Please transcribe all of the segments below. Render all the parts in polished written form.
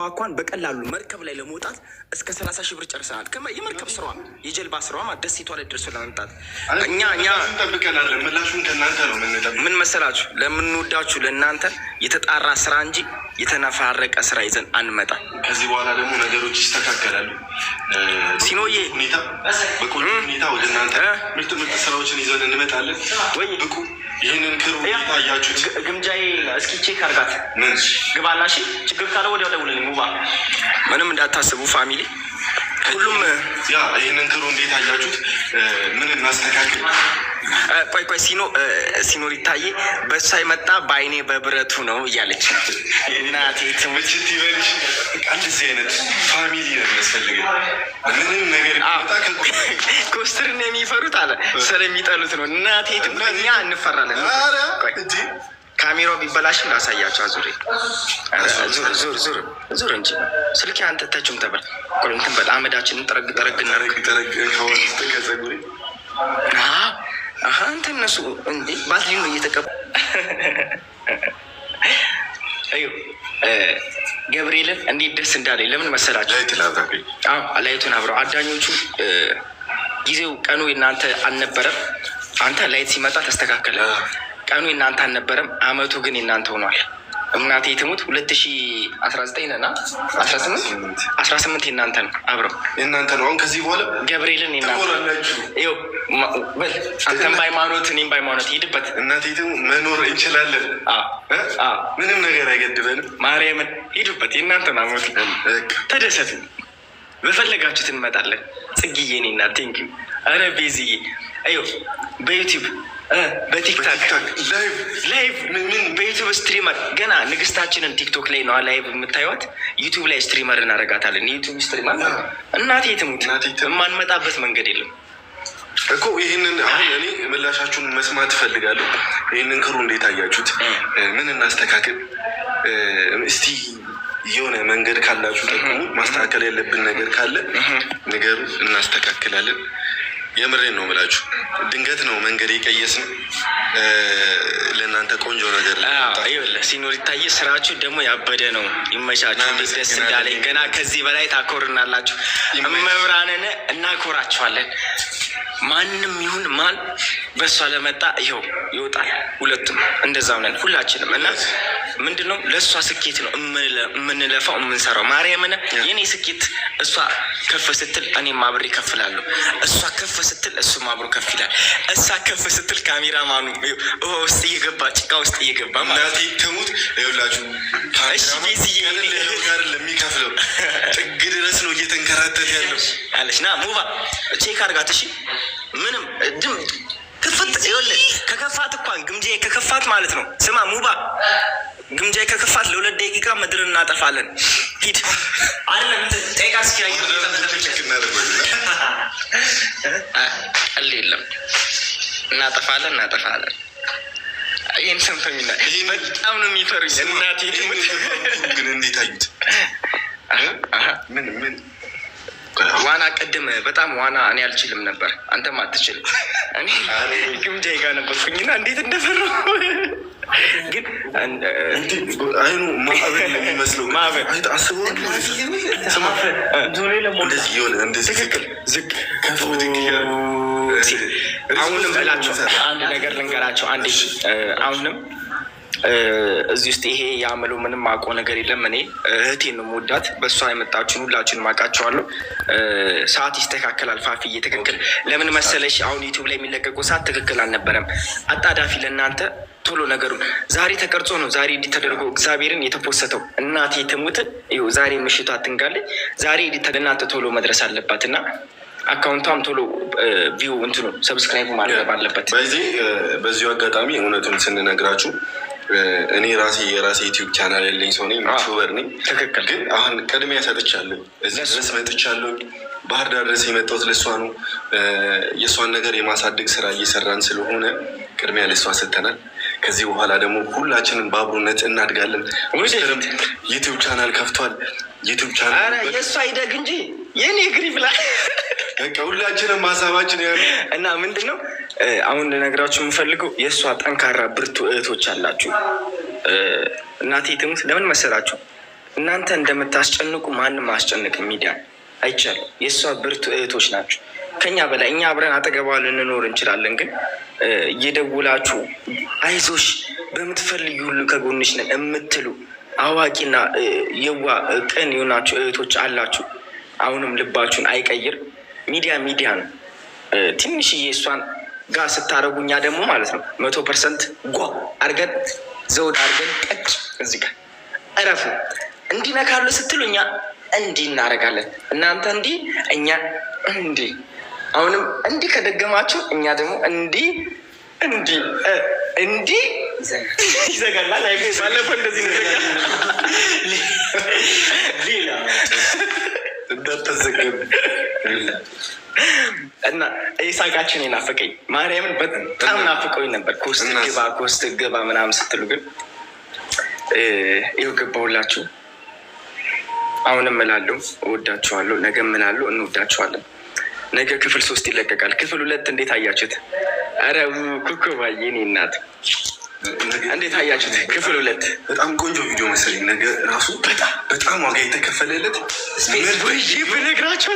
አኳን በቀላሉ መርከብ ላይ ለመውጣት እስከ 30 ሺህ ብር ጨርሰናል። የመርከብ ስራዋ የጀልባ ስራዋ ደሴቷ ላይ ደርሶ ለመምጣት እኛ እንጠብቀናል። ምላሹን ከእናንተ ነው የምንጠብቀው። ምን መሰላችሁ? ለምንወዳችሁ ለእናንተ የተጣራ ስራ እንጂ የተነፋረቀ ስራ ይዘን አንመጣ። ከዚህ በኋላ ደግሞ ነገሮች ይስተካከላሉ። ሲኖዬ በቆንጆ ሁኔታ ወደ እናንተ ምርጥ ስራዎችን ይዘን እንመጣለን። ወይ ብቁ ይህንን ክሩ ታያችሁት። ግምጃዬ እስኪ ቼክ አርጋት ግባና እሺ። ችግር ካለ ወዲያው ደውልልኝ። ሙባ ምንም እንዳታስቡ ፋሚሊ። ሁሉም ያ ይህንን ክሩ እንዴት አያችሁት? ምን እናስተካክል? ቆይ ሲኖር ይታየ በሷ የመጣ በአይኔ በብረቱ ነው እያለች እናቴ ትምችት ይበልሽ። እንደዚህ አይነት ፋሚሊ ነው የሚያስፈልገን። ምንም ነገር ኮስትርን የሚፈሩት አለ ስለሚጠሉት ነው። እናቴ እኛ እንፈራለን። ካሜራው ቢበላሽም ላሳያቸው። ዙር እንጂ ስልክ አንተ ተቹም ተበል እንትን በል አመዳችንን ጠረግ እናረግ ከጸጉሬ አንተ እነሱ እንዴ ባትሪ ነው እየተቀባ ገብርኤልን እንዴት ደስ እንዳለኝ ለምን መሰላችሁ? ላይቱን አብረው አዳኞቹ ጊዜው ቀኑ የእናንተ አልነበረም። አንተ ላይት ሲመጣ ተስተካከለ። ቀኑ የእናንተ አልነበረም፣ አመቱ ግን የእናንተ ሆኗል። እናቴ ትሙት 2019 ነና 18 የእናንተ ነው። አብረው የእናንተ ነው። አሁን ከዚህ በኋላ ገብርኤልን ይኸው አንተም በሃይማኖት እኔም በሃይማኖት ሄድበት። እናቴ ትሙት መኖር እንችላለን። ምንም ነገር አይገድበንም። ማርያምን ሄዱበት። የእናንተ ናሞት ተደሰቱ። በፈለጋችሁት እንመጣለን። ጽግዬ እኔ እና ቴንኪው። ኧረ ቤዝዬ አዮ በዩቲዩብ በቲክታክ ላይቭ በዩቲዩብ ስትሪመር ገና ንግስታችንን ቲክቶክ ላይ ነው ላይቭ የምታዩት። ዩቲዩብ ላይ ስትሪመር እናደርጋታለን። ዩቲዩብ ስትሪመር እናቴ ትሙት የማንመጣበት መንገድ የለም እኮ። ይህንን አሁን እኔ ምላሻችሁን መስማት እፈልጋለሁ። ይህንን ክሩ እንዴት አያችሁት? ምን እናስተካክል እስቲ? የሆነ መንገድ ካላችሁ ጠቁሙ። ማስተካከል ያለብን ነገር ካለ ነገሩ እናስተካክላለን። የምሬን ነው የምላችሁ። ድንገት ነው መንገድ የቀየስን። ለእናንተ ቆንጆ ነገር ሲኖር ይታየ። ስራችሁ ደግሞ ያበደ ነው። ይመቻችሁ። ደስ እንዳለኝ ገና ከዚህ በላይ ታኮርናላችሁ። መብራንን እናኮራችኋለን። ማንም ይሁን ማን በእሷ ለመጣ ይኸው ይወጣል። ሁለቱም እንደዛው ነን ሁላችንም። እና ምንድነው ለእሷ ስኬት ነው የምንለፋው የምንሰራው። ማርያምን የኔ ስኬት እሷ ከፍ ስትል እኔም አብሬ ከፍላለሁ። እሷ ከፍ ስትል እሱም አብሮ ከፍ ይላል። እሷ ከፍ ስትል ካሜራማኑ ውስጥ እየገባ ጭቃ ውስጥ እየገባ እናቴ ትሙት ይኸውላችሁ ጋር ለሚከፍለው ጥግ ድረስ ነው እየተንከራተት ያለው አለች። ና ሙባ ቼክ አድርጋት እሺ። ምንም ድም ክፍት ይኸውልህ ከከፋት እንኳን ግምጃዬ ከከፋት ማለት ነው። ስማ ሙባ ግምጃዬ ከከፋት ለ2 ደቂቃ ምድር እናጠፋለን። ሂድ አይደለም ጠይቃ እስኪ የለም እናጠፋለን። ይህን ሰምተሚና በጣም ነው የሚፈሩኝ እናቴ ትሙት። ግን እንዴት አዩት? ምን ዋና ቅድም በጣም ዋና እኔ አልችልም ነበር፣ አንተም አትችልም። እኔ ግምጃዬ ጋር ነበርኩኝና እንዴት እንደፈራሁ ግን አይኑ ማዕበል የሚመስለው አይት አስበው እንደዚህ የሆነ እንደዚህ ዝቅ ከፍ አሁንም እላቸው አንድ ነገር ልንገራቸው። አንዴ አሁንም እዚህ ውስጥ ይሄ ያመሉ ምንም አውቀው ነገር የለም። እኔ እህቴን ነው የምወዳት። በእሷ የመጣችሁን ሁላችሁንም አውቃቸዋለሁ። ሰዓት ይስተካከላል። ፋፊዬ ትክክል። ለምን መሰለሽ አሁን ዩቲዩብ ላይ የሚለቀቀው ሰዓት ትክክል አልነበረም። አጣዳፊ ለእናንተ ቶሎ ነገሩ ዛሬ ተቀርጾ ነው ዛሬ ኤዲት ተደርጎ እግዚአብሔርን የተፖሰተው። እናቴ ትሙትን ይኸው ዛሬ ምሽቱ አትንጋለች። ዛሬ ኤዲት ለእናንተ ቶሎ መድረስ አለባት እና አካውንቷም ቶሎ ቪው እንትኑ ሰብስክራይብ ማድረግ አለበት። በዚሁ አጋጣሚ እውነቱን ስንነግራችሁ እኔ የራሴ ዩቲዩብ ቻናል ያለኝ ሰው ነኝ። ዩቲዩበር ነኝ። ትክክል። ግን አሁን ቅድሚያ ሰጥቻለሁ። እዚህ ድረስ መጥቻለሁ። ባህር ዳር ድረስ የመጣሁት ለእሷ ነው። የእሷን ነገር የማሳደግ ስራ እየሰራን ስለሆነ ቅድሚያ ለእሷ ሰጥተናል። ከዚህ በኋላ ደግሞ ሁላችንም በአብሮነት እናድጋለን። ሚስትርም ዩቲዩብ ቻናል ከፍቷል። ዩቲዩብ ቻናል የእሷ ይደግ እንጂ የኔ ግሪፍ ላይ ሁላችንም ሀሳባችን ያሉ እና ምንድን ነው አሁን ልነግራችሁ የምፈልገው የእሷ ጠንካራ ብርቱ እህቶች አላችሁ። እናቴ ትሙት ለምን መሰላችሁ? እናንተ እንደምታስጨንቁ ማንም አስጨንቅም። ሚዲያ አይቻልም። የእሷ ብርቱ እህቶች ናቸው ከኛ በላይ። እኛ አብረን አጠገቧ ልንኖር እንችላለን፣ ግን እየደውላችሁ አይዞሽ በምትፈልጊ ሁሉ ከጎንሽ ነን የምትሉ አዋቂና የዋ ቅን የሆናችሁ እህቶች አላችሁ። አሁንም ልባችሁን አይቀይር። ሚዲያ ነው። ትንሽዬ እሷን ጋር ስታደርጉ እኛ ደግሞ ማለት ነው 100% ጓ አርገን ዘውድ አርገን ቀጭ እዚህ ጋር እረፉ እንዲነካሉ ስትሉ እኛ እንዲህ እናደርጋለን። እናንተ እንዲህ እኛ እንዲህ። አሁንም እንዲህ ከደገማችሁ እኛ ደግሞ እንዲህ ይዘጋላል። ባለፈው እንደዚህ ሌላ እንዳታዘገብ እና ኢሳቃችን የናፈቀኝ ማርያምን በጣም ናፍቀኝ ነበር። ኮስት ግባ ምናምን ስትሉ ግን ይኸው ገባሁላችሁ። አሁንም እላለሁ እወዳችኋለሁ፣ ነገም እላለሁ እንወዳችኋለን። ነገ ክፍል 3 ይለቀቃል። ክፍል 2 እንዴት አያችሁት? ኧረ ኩኩባዬ የኔ እናት እንዴት አያችሁት? ክፍል 2 በጣም ቆንጆ ቪዲዮ መሰለኝ። ነገ ራሱ በጣም ዋጋ የተከፈለለት በነገራቸው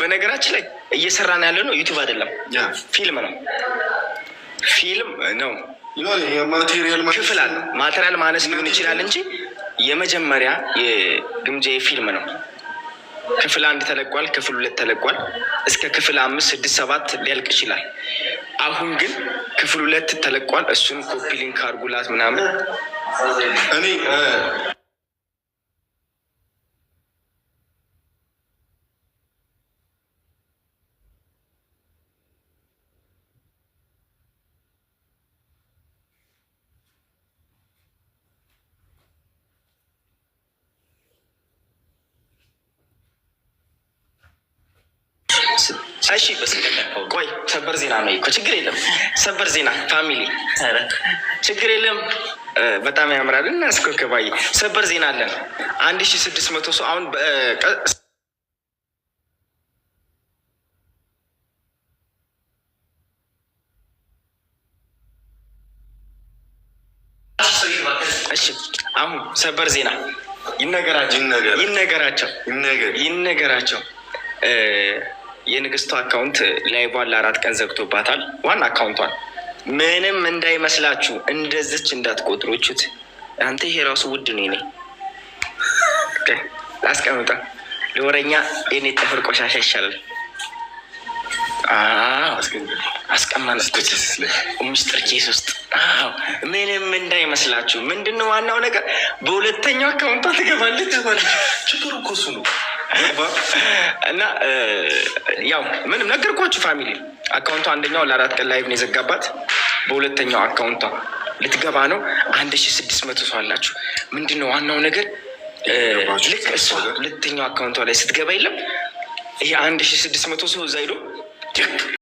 በነገራችን ላይ እየሰራን ያለ ነው ዩቱብ አይደለም፣ ፊልም ነው። ክፍል አለ። ማቴሪያል ማነስ ሊሆን ይችላል እንጂ የመጀመሪያ የግምጃ ፊልም ነው። ክፍል 1 ተለቋል፣ ክፍል 2 ተለቋል። እስከ ክፍል 5፣ 6፣ 7 ሊያልቅ ይችላል። አሁን ግን ክፍል 2 ተለቋል። እሱን ኮፒ ሊንክ አድርጉላት ምናምን። እኔ እሺ ቆይ ሰበር ዜና ነው እኮ ችግር የለም። ሰበር ዜና ፋሚሊ ችግር የለም። በጣም ያምራል እና እስኮከባይ ሰበር ዜና አለን። 1600 ሰው አሁን እሺ አሁን ሰበር ዜና ይነገራቸው የንግስቷ አካውንት ላይቫን ለ4 ቀን ዘግቶባታል። ዋና አካውንቷን ምንም እንዳይመስላችሁ እንደዚች እንዳትቆጥሮችት። አንተ ይሄ ራሱ ውድ ነው። ኔ አስቀምጣ ለወረኛ የኔ ጥፍር ቆሻሻ ይሻላል። አስቀማን ሚስጥር ኬስ ውስጥ ምንም እንዳይመስላችሁ። ምንድነው ዋናው ነገር በሁለተኛው አካውንቷ ትገባለች። ችግሩ እኮ እሱ ነው። እና ያው ምንም ነገርኳችሁ ፋሚሊ። አካውንቷ አንደኛው ለ4 ቀን ላይቭ ነው የዘጋባት። በሁለተኛው አካውንቷ ልትገባ ነው። 1600 ሰው አላችሁ። ምንድነው ዋናው ነገር ልክ እሷ ሁለተኛው አካውንቷ ላይ ስትገባ የለም ይሄ 1600 ሰው እዛ ሄዶ